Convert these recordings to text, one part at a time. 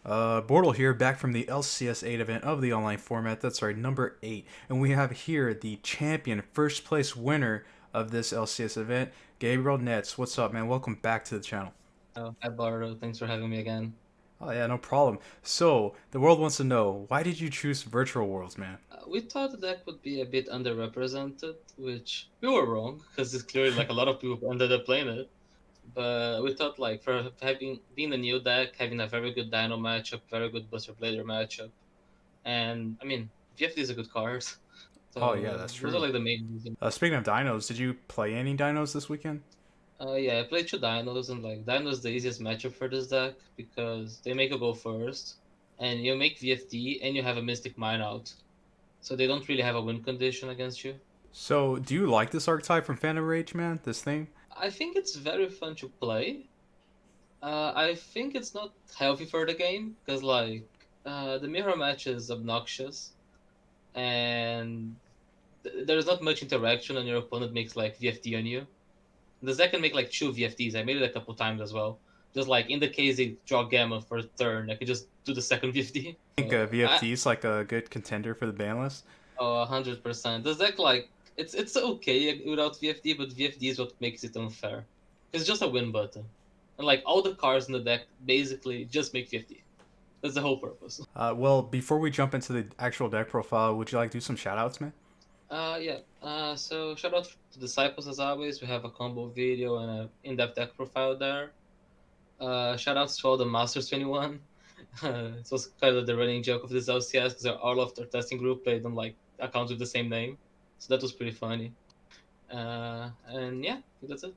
BORTLE here, back from the LCS 8 event of the online format. That's right, number 8. And we have here the champion, first place winner of this LCS event, Gabriel Netz. What's up, man? Welcome back to the channel. Oh, hi Bardo, thanks for having me again. Oh, yeah, no problem. So, the world wants to know, why did you choose virtual worlds, man? We thought the deck would be a bit underrepresented, which we were wrong, because it's clearly like a lot of people ended up playing it. But we thought like for having being a new deck, having a very good Dino matchup, very good Buster Blader matchup, and I mean VFD is a good card, Oh, yeah, so that's those are true. like the main reasons. Speaking of dinos, did you play any dinos this weekend? Yeah, I played two Dinos, and like Dino's the easiest matchup for this deck because they make you go first, and you make VFD, and you have a Mystic Mine out. So they don't really have a win condition against you. So, do you like this archetype from Phantom Rage, man? This thing? I think it's very fun to play. I think it's not healthy for the game because the mirror match is obnoxious and there's not much interaction, and your opponent makes like VFD on you. The deck can make like two VFDs. I made it a couple times as well. Just like in the case they draw Gamma for a turn, I could just do the second VFD. I think VFD is like a good contender for the ban list. Oh, 100%. This deck like it's okay without VFD, but VFD is what makes it unfair. It's just a win button, and like all the cards in the deck basically just make 50. That's the whole purpose. Well, before we jump into the actual deck profile, would you like to do some shoutouts, man? Yeah. So shout out to Disciples as always. We have a combo video and an in-depth deck profile there. Shout outs to all the Masters 21. It was kind of the running joke of this LCS because all of their testing group played on like accounts with the same name, so that was pretty funny. And yeah, I think that's it.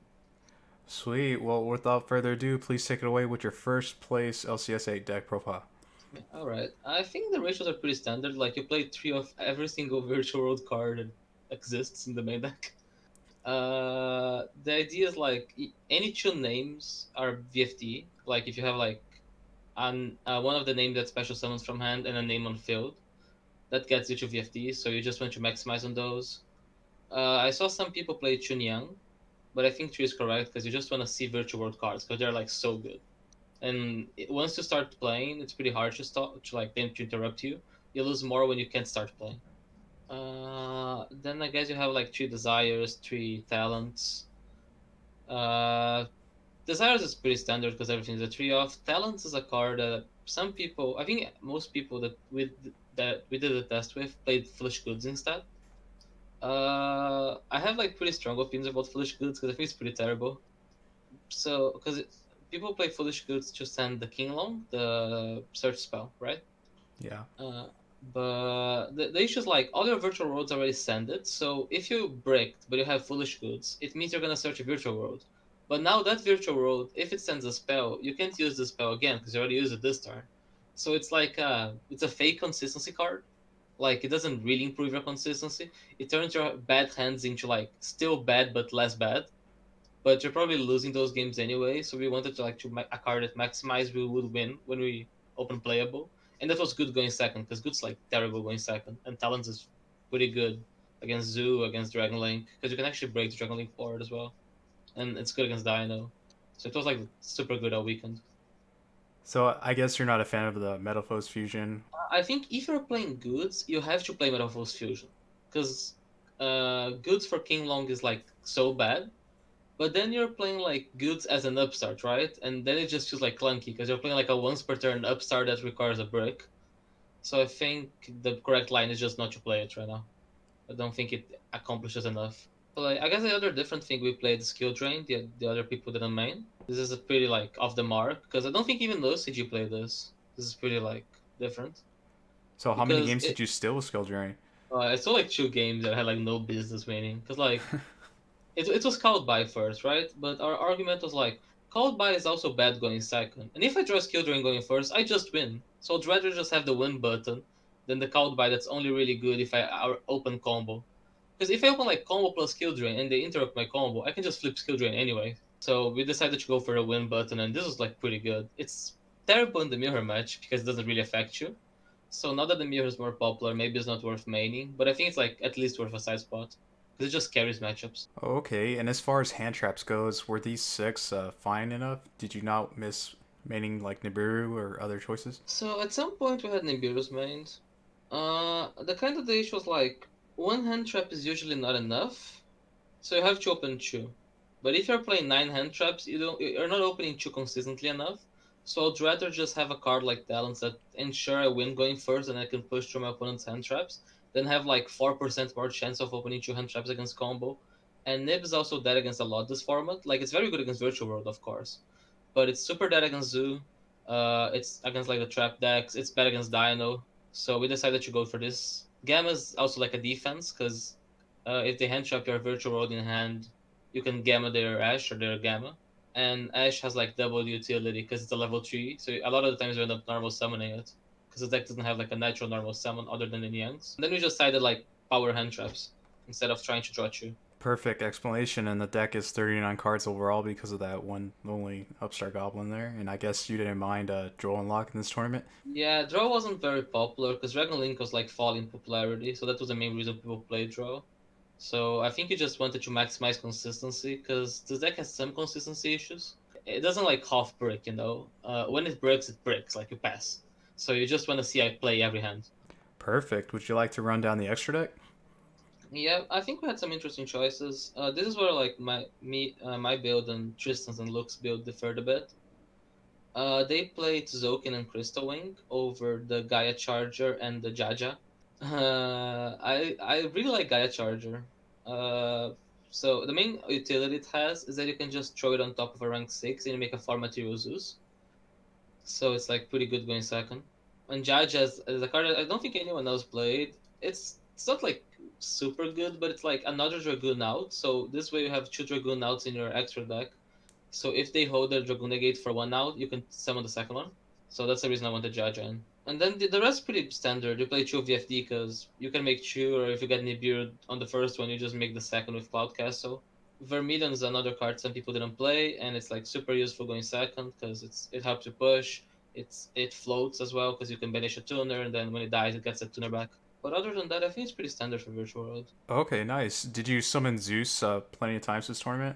Sweet. Well, without further ado, please take it away with your first place LCS8 deck profile. Yeah, all right. I think the ratios are pretty standard. Like you play three of every single virtual world card that exists in the main deck. The idea is like any two names are VFT. Like if you have like one of the names that special summons from hand and a name on field, that gets you to VFT. So you just want to maximize on those. I saw some people play Chunyang, but I think 3 is correct because you just want to see virtual world cards because they're like so good. And once you start playing, it's pretty hard to stop to like them to interrupt you. You lose more when you can't start playing. Then I guess you have like 3 desires, 3 talents. Uh, desires is pretty standard because everything's a 3 off. Talents is a card that some people, I think most people that we did a test with played Flush Goods instead. I have like pretty strong opinions about Foolish Goods because I think it's pretty terrible. So, because people play Foolish Goods to send the King Long, the search spell, right? Yeah. Uh, but the issue is like all your virtual worlds already send it. So if you bricked but you have Foolish Goods, it means you're gonna search a virtual world. But now that virtual world, if it sends a spell, you can't use the spell again because you already used it this turn. So it's like it's a fake consistency card. Like it doesn't really improve your consistency. It turns your bad hands into like still bad but less bad. But you're probably losing those games anyway. So we wanted to like a card that maximize we would win when we open playable, and that was good going second because good's like terrible going second, and talents is pretty good against Zoo, against Dragon Link because you can actually break the Dragon Link forward as well, and it's good against Dino. So it was like super good all weekend. So I guess you're not a fan of the Metalfoes fusion. I think if you're playing goods, you have to play Metal Force Fusion, because goods for King Long is like so bad. But then you're playing like goods as an upstart, right? And then it just feels like clunky because you're playing like a once per turn upstart that requires a brick. So I think the correct line is just not to play it right now. I don't think it accomplishes enough. But like, I guess the other different thing we played is skill drain. The other people didn't main. This is a pretty like off the mark because I don't think even LcG played this. This is pretty like different So how many because games did you steal with Skill Journey? I saw like 2 games that had like no business winning because like it was called by first, right? But our argument was like called by is also bad going second, and if I draw skill drain going first, I just win. So I'd rather just have the win button than the called by that's only really good if I open combo. Because if I open like combo plus skill drain and they interrupt my combo, I can just flip skill drain anyway. So we decided to go for a win button, and this was like pretty good. It's terrible in the mirror match because it doesn't really affect you. So now that the mirror is more popular, maybe it's not worth maining, but I think it's like at least worth a side spot because it just carries matchups. Oh, okay. And as far as hand traps goes, were these 6 fine enough? Did you not miss meaning like Nibiru or other choices? So at some point we had Nibiru's mained. The kind of the issue was like one hand trap is usually not enough, so you have to open two. But if you're playing 9 hand traps, you're not opening two consistently enough. So I'd rather just have a card like Talons that ensure I win going first and I can push through my opponent's hand traps, than have like 4% more chance of opening two hand traps against combo. And Nib is also dead against a lot this format. Like it's very good against Virtual World, of course, but it's super dead against Zoo. It's against like the trap decks. It's bad against Dino. So we decided to go for this. Gamma is also like a defense because if they hand trap your Virtual World in hand, you can Gamma their Ash or their Gamma. And Ash has like double utility because it's a level 3. So a lot of the times you end up normal summoning it because the deck doesn't have like a natural normal summon other than the Yanks. And then we just decided like power hand traps instead of trying to draw two. Perfect explanation, and the deck is 39 cards overall because of that one only Upstart Goblin there. And I guess you didn't mind draw unlock in this tournament. Yeah, Draw wasn't very popular because Dragon Link was like falling popularity, so that was the main reason people played Draw. So I think you just wanted to maximize consistency because this deck has some consistency issues. It doesn't like half brick, you know. When it breaks, like you pass. So you just want to see I play every hand. Perfect. Would you like to run down the extra deck? Yeah, I think we had some interesting choices. This is where like my build and Tristan's and Luke's build differed a bit. They played Zokin and Crystal Wing over the Gaia Charger and the Jaja. I really like Gaia Charger. Uh, so the main utility it has is that you can just throw it on top of a rank 6 and you make a 4 material Zeus. So it's like pretty good going second. And Jaja is a card that I don't think anyone else played. It's not like super good, but it's like another Dragoon out. So this way you have 2 Dragoon outs in your extra deck. So if they hold their Dragoon Negate for 1 out, you can summon the second one. So that's the reason I wanted Jaja in. And then the rest pretty standard. You play 2 VFD because you can make 2, or if you get Nibiru on the first one, you just make the second with Cloud Castle. Vermilion is another card some people didn't play, and it's like super useful going second because it helps you push. It floats as well because you can banish a tuner, and then when it dies, it gets a tuner back. But other than that, I think it's pretty standard for Virtual World. Okay, nice. Did you summon Zeus plenty of times this tournament?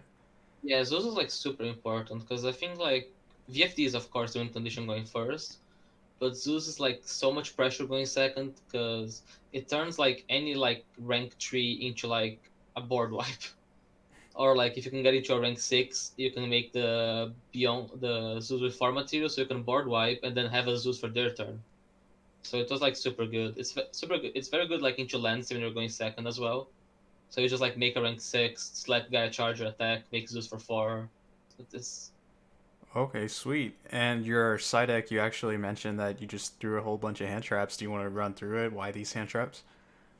Yeah, Zeus is like super important because I think like VFD is of course the win condition going first, but Zeus is like so much pressure going second because it turns like any like rank 3 into like a board wipe. Or like if you can get into a rank 6, you can make the beyond the Zeus with 4 material, so you can board wipe and then have a Zeus for their turn. So it was like super good. Super good. It's very good like into lands when you're going second as well. So you just like make a rank 6, slap guy charger attack, make Zeus for 4. It's Okay, sweet. And your side deck, you actually mentioned that you just threw a whole bunch of hand traps. Do you want to run through it? Why these hand traps?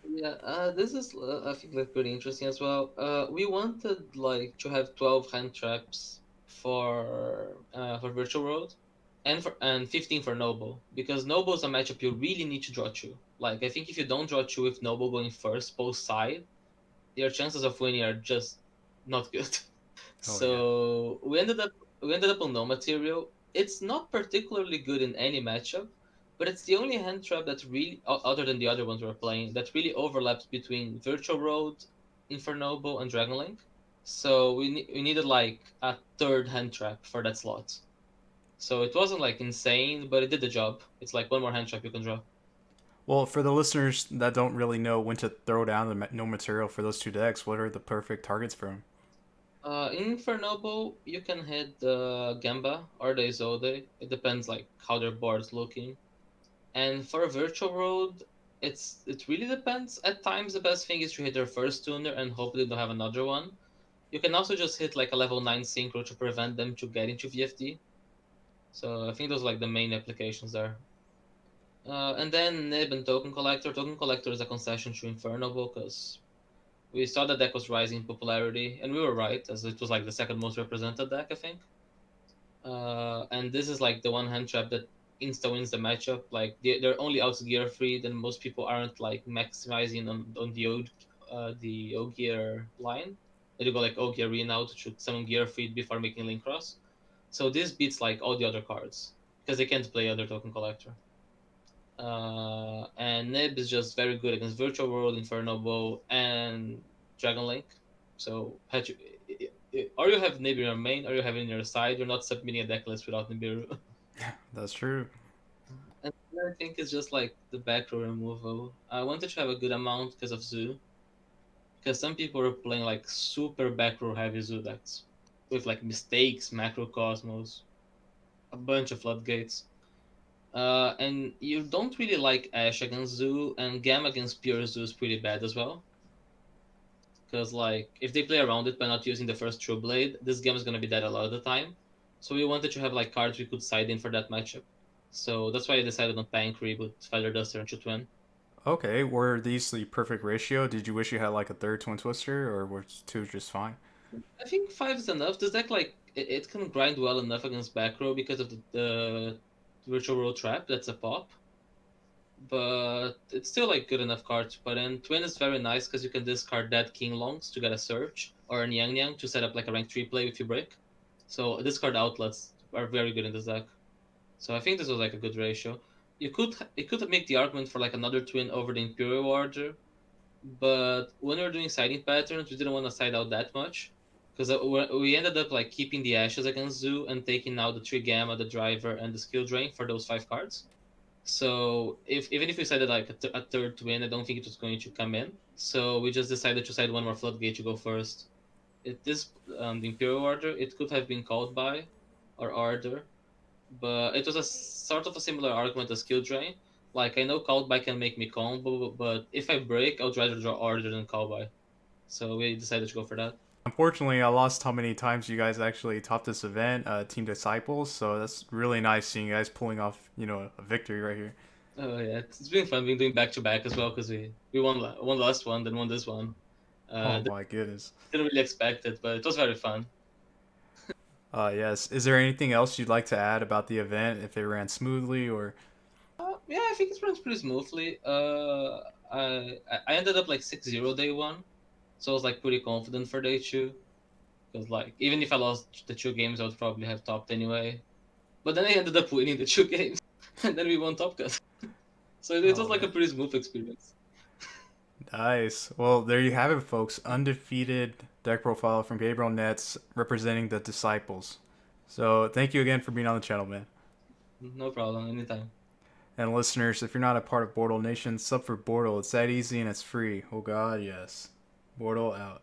Yeah, this is I think like pretty interesting as well. We wanted like to have 12 hand traps for Virtual World, and 15 for Noble because Noble is a matchup you really need to draw two. Like I think if you don't draw two with Noble going first, post side, your chances of winning are just not good. Oh yeah. So we ended up on no material. It's not particularly good in any matchup, but it's the only hand trap that really, other than the other ones we're playing, that really overlaps between Virtual Road, Infernoble, and Dragon Link. So we needed like a third hand trap for that slot. So it wasn't like insane, but it did the job. It's like one more hand trap you can draw. Well, for the listeners that don't really know when to throw down the no material for those two decks, what are the perfect targets for them? In Infernoble, you can hit the Gamba or the Izode. It depends like how their board's looking. And for a Virtual Road, it really depends. At times, the best thing is to hit their first tuner and hope they don't have another one. You can also just hit like a level 9 synchro to prevent them to get into VFD. So I think those are like the main applications there. And then Nib and Token Collector. Token Collector is a concession to Infernoble because we saw the deck was rising in popularity, and we were right, as it was like the second most represented deck, I think. And this is like the one hand trap that insta wins the matchup. Like they're only out gear free, then most people aren't like maximizing on the O gear line. They go like O gear in out to summon gear free before making link cross. So this beats like all the other cards because they can't play other token collector. And Nib is just very good against Virtual World, Inferno Bow, and Dragon Link. So or you have Nib in your main, or you have it in your side. You're not submitting a deck list without Nibiru. That's true. And I think it's just like the back row removal. I wanted to have a good amount because of Zoo. Because some people are playing like super back row heavy Zoo decks. With like mistakes, macrocosmos, a bunch of floodgates. And you don't really like Ash against Zoo, and Gam against pure Zoo is pretty bad as well. Because like if they play around it by not using the first True Blade, this game is gonna be dead a lot of the time. So we wanted to have like cards we could side in for that matchup. So that's why I decided on Pank, Reboot, Feather Duster, and Chutwin. Okay, were these the perfect ratio? Did you wish you had like a third Twin Twister, or was two just fine? I think five is enough. This deck like it can grind well enough against back row because of the Virtual World Trap. That's a pop. But it's still like good enough card to put in. Twin is very nice because you can discard that King Longs to get a Surge or a Yang Yang to set up like a rank 3 play if you break. So discard outlets are very good in this deck. So I think this was like a good ratio. You could make the argument for like another twin over the Imperial Order, but when we were doing siding patterns, we didn't want to side out that much because we ended up like keeping the Ashes against Zoo and taking out the Tree Gamma, the Driver, and the Skill Drain for those 5 cards. So if even if we decided like a third twin, I don't think it was going to come in. So we just decided to side one more floodgate to go first. The Imperial Order, it could have been called by or Order, but it was a sort of a similar argument as Skill Drain. Like I know called by can make me combo, but if I break, I'd rather draw Order than call by. So we decided to go for that. Unfortunately, I lost how many times you guys actually topped this event, Team Disciples. So that's really nice seeing you guys pulling off, a victory right here. Oh yeah, it's been fun being doing back to back as well because we won last one, then won this one. Oh my goodness. Didn't really expect it, but it was very fun. Yes. Is there anything else you'd like to add about the event? If it ran smoothly, or Yeah, I think it runs pretty smoothly. I ended up like 6-0 day one, so I was like pretty confident for day two. Because like even if I lost the 2 games, I would probably have topped anyway. But then I ended up winning the 2 games, and then we won top cut. So it was oh like a man, pretty smooth experience. nice. Well, there you have it, folks. Undefeated deck profile from Gabriel Netz representing the Disciples. So thank you again for being on the channel, man. No problem, anytime. And listeners, if you're not a part of BORTLE Nation, sub for BORTLE. It's that easy and it's free. Oh God, yes. BORTLE out.